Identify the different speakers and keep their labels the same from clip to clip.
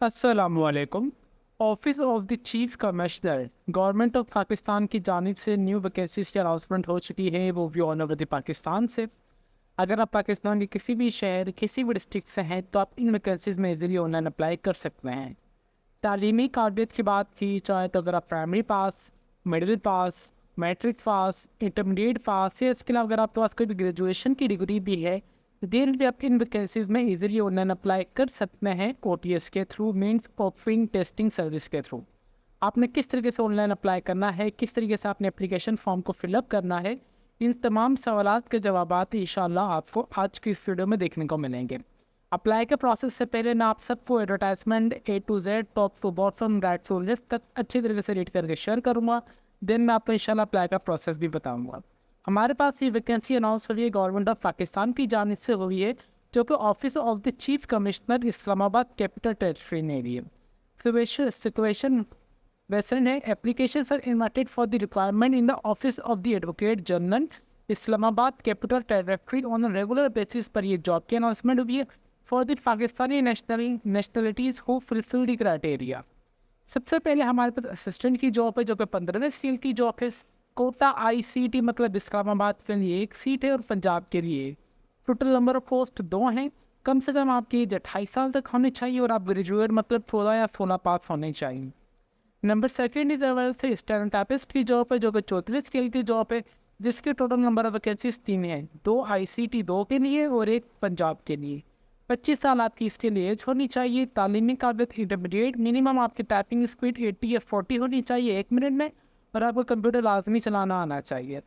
Speaker 1: अस्सलामुअलैकुम। Office of the chief commissioner government of Pakistan की जानिब से न्यू वैकेंसीज की अनाउंसमेंट हो चुकी है। वो भी ऑन ओवर द पाकिस्तान से। अगर आप पाकिस्तान के किसी भी शहर किसी भी डिस्ट्रिक्ट से हैं तो आप इन वैकेंसीज में इजीली ऑनलाइन अप्लाई कर सकते हैं। तालीमी काबिलियत की बात की चाहे तो अगर आप primary pass, middle pass, matric pass, intermediate pass या इसके अलावा अगर आपके पास कोई भी ग्रेजुएशन की डिग्री भी है देन भी आप इन वैकेंसीज में इजीली ऑनलाइन अप्लाई कर सकते हैं OTS के through, means opening testing service के थ्रू। आपने किस तरीके से ऑनलाइन अप्लाई करना है, किस तरीके से आपने एप्लीकेशन फॉर्म को फिलअप करना है, इन तमाम सवालात के जवाबात इंशाल्लाह आपको आज की इस वीडियो में देखने को मिलेंगे। अप्लाई के प्रोसेस से पहले मैं आप सबको advertisement A to Z, top to bottom, right to left तक अच्छी तरीके से रीड करके शेयर करूँगा। देन मैं आपको इंशाल्लाह अप्लाई का प्रोसेस भी बताऊँगा। हमारे पास ये वैकेंसी अनाउंस हुई है गवर्नमेंट ऑफ पाकिस्तान की जानिब से हुई है, जो कि office of the chief commissioner Islamabad capital territory ने दी है। सिचुएशन वैसन है। Application are invited for the requirement in the office of the advocate general Islamabad capital territory on a regular basis पर ये जॉब की अनाउंसमेंट हुई है for the Pakistani nationalities who fulfil the criteria. सबसे पहले हमारे पास असिस्टेंट की जॉब है जो कि 15वें स्केल की जॉब है। कोटा ICT मतलब इस्लामाबाद के लिए एक सीट है और पंजाब के लिए टोटल नंबर ऑफ पोस्ट 2 हैं। कम से कम आपकी एज 28 साल तक होनी चाहिए और आप ग्रेजुएट मतलब 16 या 16 पास होने चाहिए। नंबर सेकेंड इज अवेल से स्टेनोटाइपिस्ट की जॉब है जो कि 34 स्केल की जॉब है, जिसके टोटल नंबर ऑफ वैकेंसीज 3 हैं, 2 ICT 2 के लिए और एक पंजाब के लिए। 25 साल आपकी इसके लिए एज होनी चाहिए। तालीमी काबिलियत इंटरमीडिएट, मिनिमम आपकी टाइपिंग स्पीड 80 या 40 होनी चाहिए 1 मिनट में, और आपको कंप्यूटर लाजमी चलाना आना चाहिए।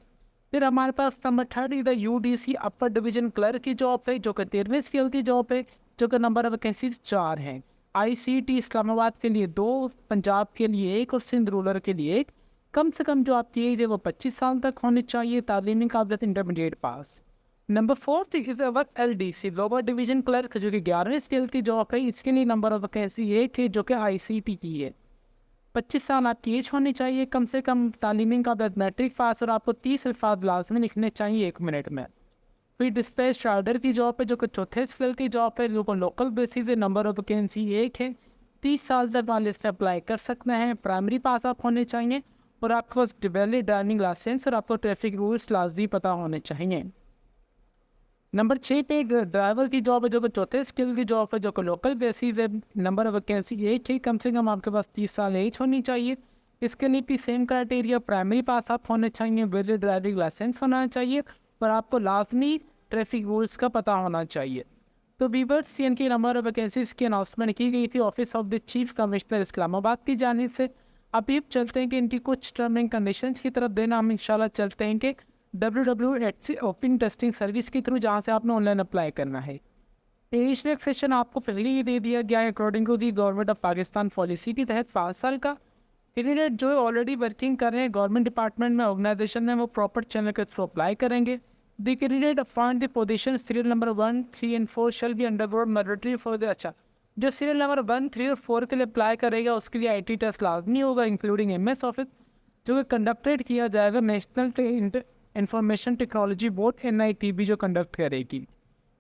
Speaker 1: फिर हमारे पास नंबर थर्ड इधर UDC अपर डिवीजन क्लर्क की जॉब है जो कि 13वें स्केल की जॉब है, जो कि नंबर ऑफ वैकेंसीज 4 हैं। ICT इस्लामाबाद के लिए 2, पंजाब के लिए 1 और सिंध रूरल के लिए 1। कम से कम जो आपकी एज है वो 25 साल तक होनी चाहिए। तालीमी काबिलियत intermediate pass. Number fourth is our LDC lower division clerk जो कि 11वें स्केल की जॉब है। इसके लिए नंबर ऑफ वैकेंसी 1 है जो कि ICT की है। 25 साल आपकी एज होनी चाहिए कम से कम। तालीमी का मैट्रिक पास और आपको 30 अल्फाज लाजमी लिखने चाहिए 1 मिनट में। फिर डिस्पैच राइडर की जॉब है जो कि 4थे स्केल की जॉब है, जो कि लोकल बेसिस है। नंबर ऑफ वैकेंसी 1 है। 30 साल तक वाले इससे अप्लाई कर सकते हैं। प्राइमरी पास आप होने चाहिए और आपके पास वैलिड ड्राइविंग लाइसेंस और आपको ट्रैफिक रूल्स लाजमी पता होने चाहिए। नंबर 6 पे ड्राइवर की जॉब है जो कि 4थे स्किल की जॉब है, जो कि लोकल बेसिस है। नंबर ऑफ वैकेंसी 1 है। कम से कम आपके पास 30 साल एज होनी चाहिए। इसके लिए भी सेम क्राइटेरिया, प्राइमरी पास आप होने चाहिए, वैलिड ड्राइविंग लाइसेंस होना चाहिए और आपको लाजमी ट्रैफिक रूल्स का पता होना चाहिए। तो वीवर्स CN की नंबर ऑफ वैकेंसीज की अनाउंसमेंट की गई थी office of the chief commissioner Islamabad की जानिब से। अभी अब चलते हैं कि इनकी कुछ टर्म एंड कंडीशंस की तरफ देना हम इंशाल्लाह चलते हैं कि WWHC ओपन टेस्टिंग सर्विस के थ्रू जहाँ से आपने ऑनलाइन अप्लाई करना है। एज रिलैक्सेशन आपको पहले ही दे दिया गया है according to the government of Pakistan policy के तहत 5 साल का। कैंडिडेट जो ऑलरेडी वर्किंग कर रहे हैं गवर्नमेंट डिपार्टमेंट में, ऑर्गेनाइजेशन में, वो प्रॉपर चैनल के थ्रू अप्लाई करेंगे। The candidate appoint the position serial number 1, 3 and 4 shall be undergone mandatory for the जो सीरियल नंबर 1, 3 और 4 के लिए अप्लाई करेगा उसके लिए IT टेस्ट लाजमी होगा इंक्लूडिंग MS ऑफिस, जो कि कंडक्टेड किया जाएगा national information technology board NITB जो कंडक्ट करेगी।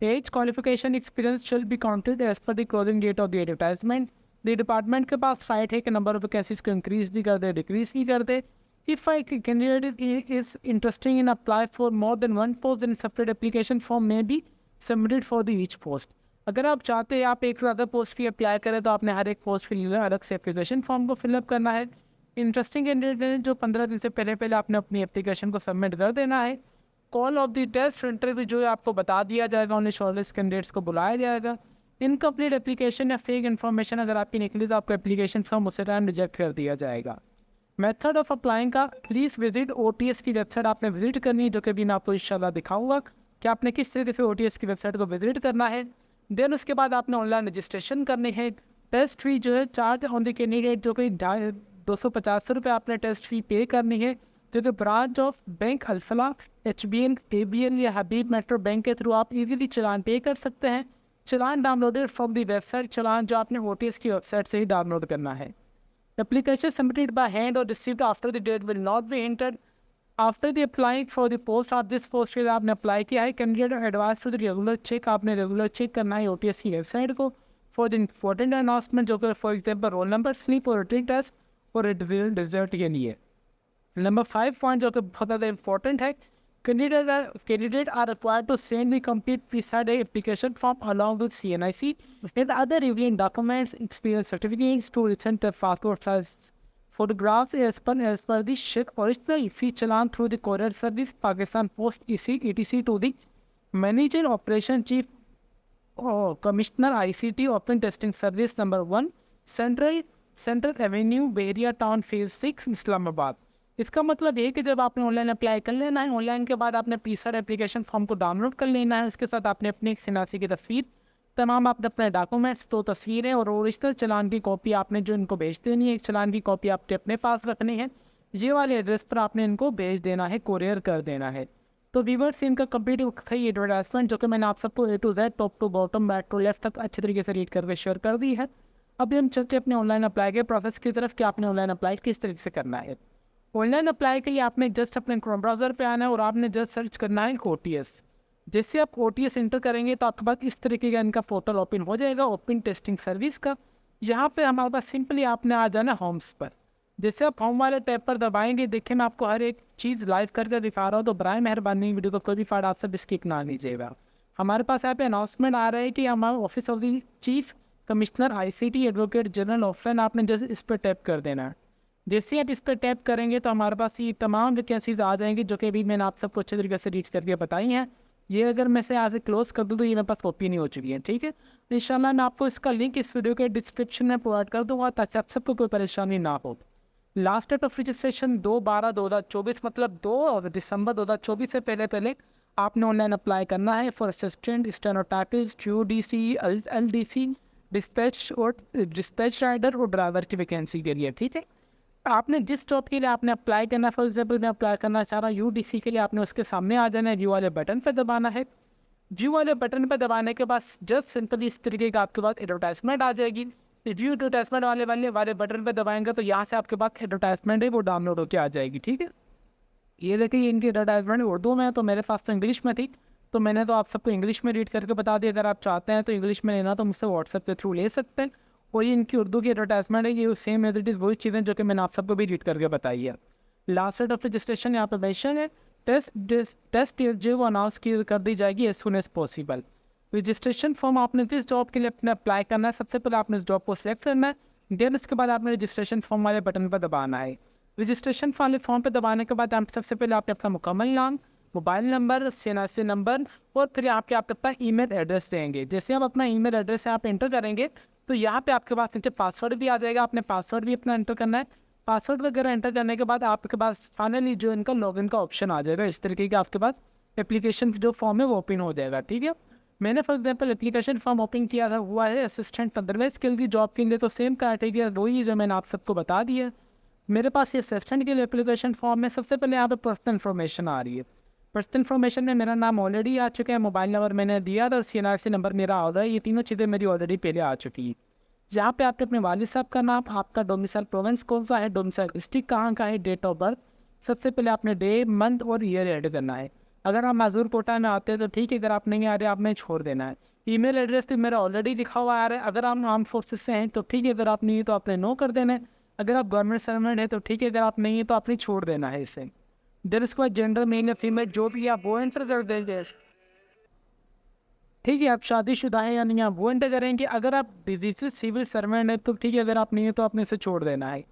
Speaker 1: Age qualification experience shall be counted as per the closing date of the advertisement. The department के पास राइट है कि नंबर ऑफ वैकेंसीज को इंक्रीज भी कर दे, डिक्रीज भी कर दे। If I candidate is interesting in apply for more than 1 post then separate application form में be submitted for the each post. अगर आप चाहते हैं आप एक से ज़्यादा पोस्ट की अप्लाई करें तो आपने हर एक पोस्ट के लिए अलग से एप्लीकेशन फॉर्म को फिलअप करना है। इंटरेस्टिंग कैंडिडेट जो 15 दिन से पहले आपने अपनी एप्लीकेशन को सबमिट कर देना है। Call of the test interview जो है आपको बता दिया जाएगा, उन्हें शॉर्टलिस्ट कैंडिडेट्स को बुलाया जाएगा। इनकम्प्लीट एप्लीकेशन या फेक इन्फॉर्मेशन अगर आपकी निकली तो आपका एप्लीकेशन फॉर्म उसी टाइम रिजेक्ट कर दिया जाएगा। मेथड ऑफ अप्लाइंग का प्लीज़ विजिट OTS की वेबसाइट आपने विजिट करनी है, जो कि भी मैं आपको इंशाल्लाह दिखाऊंगा कि आपने किस तरीके से OTS की वेबसाइट को विजिट करना है। देन उसके बाद आपने ऑनलाइन रजिस्ट्रेशन करनी है। टेस्ट फी जो है चार्ज ऑन द कैंडिडेट जो कि 250 रुपये आपने टेस्ट फी पे करनी है, जो कि branch of bank Alfalah, HBN, ABN या हबीब मेट्रो बैंक के थ्रू आप इजीली चलान पे कर सकते हैं। चलान डाउनलोडेड फ्रॉम द वेबसाइट, चलान जो आपने OTS की वेबसाइट से ही डाउनलोड करना है। एप्लीकेशन सबमिटेड बाय हैंड और received after the date will not be entered after the applying for the post of this post के लिए आपने अप्लाई किया है। Candidate advise to the regular check, आपने रेगुलर चेक करना है OTS की वेबसाइट को। फॉर द इम्पोर्टेंट अनाउंसमेंट, जो कि for example roll number slip और रिटन टेस्ट और रिजल्ट के लिए। नंबर 5 पॉइंट जो कि बहुत ज़्यादा इंपॉर्टेंट है, candidate are required to send the complete prescribed application form along with CNIC and other relevant documents, experience certificates to recent passport size photographs as per the shipped original fee challan through the courier service Pakistan Post etc to the manager operation chief commissioner ICT open testing service number 1 central avenue Bahria town phase 6 Islamabad। इसका मतलब ये है कि जब आपने online apply कर लेना है, ऑनलाइन के बाद आपने पीसर एप्लीकेशन फॉर्म को डाउनलोड कर लेना है, उसके साथ आपने अपनी सिनासी की तस्वीर, तमाम आपने अपने डॉक्यूमेंट्स, 2 तस्वीरें और ओरिजिनल चलान की कॉपी आपने जो इनको भेज देनी है। एक चलान की कॉपी आपने अपने पास रखनी है, ये वाले एड्रेस पर आपने इनको भेज देना है, कोरियर कर देना है। तो व्यूअर्स, इनका कंप्लीट थी एडवर्टाइजमेंट जो कि मैंने आप सबको A to Z top to bottom back to left तक अच्छी तरीके से रीड करके शेयर कर दी है। अभी हम चलते अपने ऑनलाइन अप्लाई के प्रोसेस की तरफ कि आपने ऑनलाइन अप्लाई किस तरीके से करना है। ऑनलाइन अप्लाई के लिए आपने जस्ट अपने क्रोम ब्राउज़र पे आना है और आपने जस्ट सर्च करना है OTS। जैसे आप OTS इंटर करेंगे तो आपके पास इस तरीके का इनका पोर्टल ओपन हो जाएगा, ओपन टेस्टिंग सर्विस का। यहाँ पे हमारे पास सिंपली आपने आ जाना होम्स पर। जैसे आप होम वाले टैब पर दबाएंगे, देखिए मैं आपको हर एक चीज़ लाइव करके दिखा रहा हूँ, तो बराए मेहरबानी वीडियो को कोई भी फाड़ आप सब स्किप ना लीजिएगा। हमारे पास यहाँ पे अनाउंसमेंट आ रहा है कि हमारा office of the chief commissioner ICT advocate general offline, आपने जैसे इस पर टैप कर देना है। जैसे आप इस पर टैप करेंगे तो हमारे पास ये तमाम वैकेंसीज आ जाएंगी जो कि अभी मैंने आप सबको अच्छे तरीके से रीच करके बताई हैं। ये अगर मैं से यहाँ से क्लोज कर दूँ तो ये मेरे पास ओपन नहीं हो चुकी है, ठीक है। तो इंशाल्लाह मैं आपको इसका लिंक इस वीडियो के डिस्क्रिप्शन में प्रोवाइड कर दूँगा ताकि आप सबको कोई परेशानी ना हो। लास्ट डेट ऑफ रजिस्ट्रेशन 2/12/2024 मतलब 2 दिसंबर 2024 से पहले आपने ऑनलाइन अप्लाई करना है for assistant, stenotypist, QDC, LDC, dispatch rider और ड्राइवर की वैकेंसी के लिए, ठीक है। आपने जिस जॉब के लिए आपने अप्लाई करना है, फॉर एग्जाम्पल मैं अप्लाई करना चाह रहा हूँ UDC के लिए, आपने उसके सामने आ जाना है, व्यू वाले बटन पर दबाना है। व्यू वाले बटन पर दबाने के बाद जस्ट सिंपली इस तरीके का आपके पास एडवर्टाइजमेंट आ जाएगी। व्यू एडवर्टाइजमेंट वाले बटन पर दबाएंगे तो यहाँ से आपके पास एडवर्टाइजमेंट है वो डाउनलोड होकर आ जाएगी, ठीक है। ये देखिए इनकी एडवर्टाइजमेंट उर्दू में है, तो मेरे पास तो इंग्लिश में थी, तो मैंने तो आप सबको इंग्लिश में रीड करके बता दिया। अगर आप चाहते हैं तो इंग्लिश में लेना तो मुझसे व्हाट्सएप के थ्रू ले सकते हैं। और ये इनकी उर्दू की एडवर्टाइजमेंट है, ये सेम एज इट इज़ वही चीज़ें जो कि मैंने आप सबको भी रीड करके बताई है। लास्ट डेट ऑफ रजिस्ट्रेशन यहाँ पर मेंशन है, टेस्ट जो वो अनाउंस कर दी जाएगी as soon as possible. Registration form आपने जिस जॉब के लिए अपने अप्लाई करना है, सबसे पहले आपने इस जॉब को सिलेक्ट करना है, देन उसके बाद आपने रजिस्ट्रेशन फॉर्म वाले बटन पर दबाना है। रजिस्ट्रेशन वाले फॉर्म पर दबाने के बाद आप सबसे पहले आपने अपना मुकम्मल नाम, मोबाइल नंबर, CNIC नंबर और फिर यहाँ पे आप अपना ईमेल एड्रेस देंगे। जैसे आप अपना ईमेल एड्रेस आप एंटर करेंगे तो यहाँ पे आपके पास नीचे पासवर्ड भी आ जाएगा, आपने पासवर्ड भी अपना एंटर करना है। पासवर्ड वगैरह एंटर करने के बाद आपके पास फाइनली जो इनका लॉगिन का ऑप्शन आ जाएगा, इस तरीके का आपके पास एप्लीकेशन जो फॉर्म है वो ओपन हो जाएगा, ठीक है। मैंने for example application form open किया था, हुआ है असिस्टेंट 15वें स्किल की जॉब के लिए, तो सेम क्राइटेरिया वही जो मैंने आप सबको बता दी है। मेरे पास ये असिस्टेंट के लिए एप्लीकेशन फॉर्म में सबसे पहले यहाँ पे पर्सनल इन्फॉर्मेशन आ रही है। पर्सनल इन्फॉर्मेशन में मेरा नाम ऑलरेडी आ चुका है, मोबाइल नंबर मैंने दिया था और CNIC नंबर मेरा आ रहा है, ये तीनों चीज़ें मेरी ऑलरेडी पहले आ चुकी हैं। जहाँ पे आपने अपने वालिद साहब का नाम, आपका डोमिसाइल प्रोविंस कौन सा है, डोमिसाइल डिस्ट्रिक्ट कहाँ का है, डेट ऑफ बर्थ, सबसे पहले आपने डे, मंथ और ईयर ऐड करना है। अगर आप माजूर कोटा में आते हैं तो ठीक है, अगर आप नहीं आ रहे आपने छोड़ देना है। ईमेल एड्रेस भी मेरा ऑलरेडी लिखा हुआ आ रहा है। अगर आप आर्म फोर्सेस से हैं तो ठीक है, अगर आप नहीं है तो आपने नो कर देना है। अगर आप गवर्नमेंट सर्वेंट है तो ठीक है, अगर आप नहीं है तो आपने छोड़ देना है इसे। देन उसके बाद जेंडर मेल या फीमेल जो भी आप वो आंसर कर देंगे, ठीक है। आप शादीशुदा है या नहीं आप वो एंटर करेंगे। अगर आप डिजीज सिविल सर्वेंट है तो ठीक है, अगर आप नहीं है तो आपने इसे छोड़ देना है।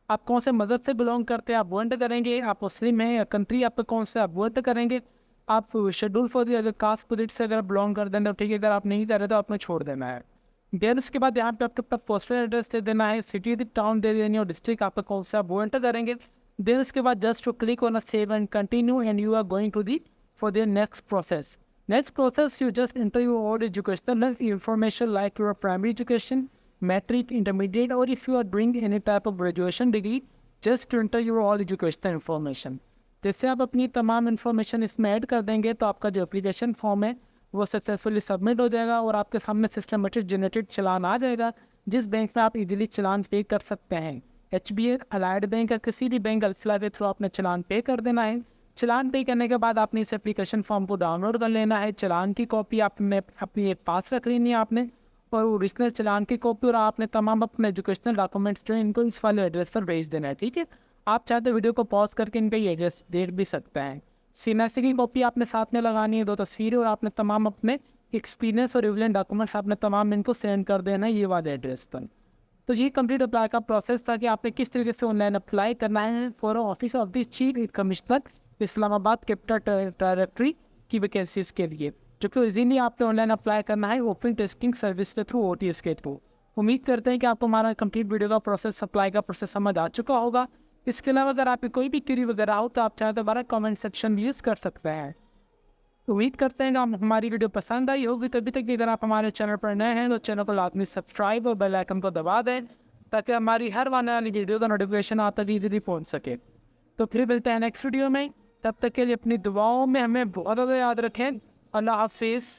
Speaker 1: आप कौन से मदद से बिलोंग करते हैं आप वो एंटर करेंगे। आप मुस्लिम हैं या कंट्री आपका कौन सा आप वो एंटर करेंगे। आप शेड्यूल फॉर दी अगर कास्ट पुलिट से अगर बिलोंग कर दें तो ठीक है, अगर आप नहीं कर रहे तो आपने छोड़ देना है। देन उसके बाद यहाँ पे आपके पास पोस्टल एड्रेस दे देना है, सिटी टाउन दे देनी और डिस्ट्रिक्ट आपका कौन सा वो एंटर करेंगे। देन उसके बाद just to click on save and continue and you are going to the for the next process. Next process, you just enter your all educational information like your primary education, metric, intermediate, or if you are doing any type of graduation degree, just to enter your all educational information. जैसे आप अपनी तमाम information इसमें add कर देंगे तो आपका जो एप्लीकेशन फॉर्म है वो सक्सेसफुली सबमिट हो जाएगा और आपके सामने सिस्टमेटिक जनरेटेड चलान आ जाएगा, जिस बैंक में आप इजीली चलान पे कर सकते हैं। HBA, अलाइड बैंक या किसी भी बैंक अल्सला के थ्रू आपने चलान पे कर देना है। चलान पे करने के बाद आपने इस एप्लीकेशन फॉर्म को डाउनलोड कर लेना है। चलान की कॉपी आपने अपने पास रख लेनी है आपने, और ओरिजिनल चालान की कॉपी, और आपने तमाम अपने एजुकेशनल डॉक्यूमेंट्स जो हैं इनको इस वाले एड्रेस पर भेज देना है, ठीक है। आप चाहते वीडियो को पॉज करके इनका ये एड्रेस देख भी सकते हैं। सीएनएससी की कॉपी आपने साथ में लगानी है, 2 तस्वीरें, और आपने तमाम अपने एक्सपीरियंस और रिविलेंट डॉक्यूमेंट्स आपने तमाम इनको सेंड कर देना है ये वाले एड्रेस पर। तो ये कंप्लीट अप्लाई का प्रोसेस था कि आपने किस तरीके से ऑनलाइन अप्लाई करना है for office of the chief commissioner Islamabad capital territory की वैकेंसीज के लिए, जो कि इजीली आपने ऑनलाइन अप्लाई करना है ओपन टेस्टिंग सर्विस के थ्रू, OTS के थ्रू। उम्मीद करते हैं कि आपको हमारा कंप्लीट वीडियो का प्रोसेस, अप्लाई का प्रोसेस समझ आ चुका होगा। इसके अलावा अगर आपकी कोई भी क्वेरी वगैरह हो तो आप चाहे तो हमारा कमेंट सेक्शन में यूज़ कर सकते हैं। उम्मीद करते हैं कि आप हमारी वीडियो पसंद आई होगी। तो अभी तक अगर आप हमारे चैनल पर नए हैं तो चैनल को लाजमी सब्सक्राइब और बेल आइकन को दबा दें, ताकि हमारी हर आने वाली वीडियो का नोटिफिकेशन आप तक ईजीली पहुंच सके। तो फिर मिलते हैं नेक्स्ट वीडियो में, तब तक के लिए अपनी दुआओं में हमें बहुत ज़्यादा याद रखें। अल्लाह हाफिज़।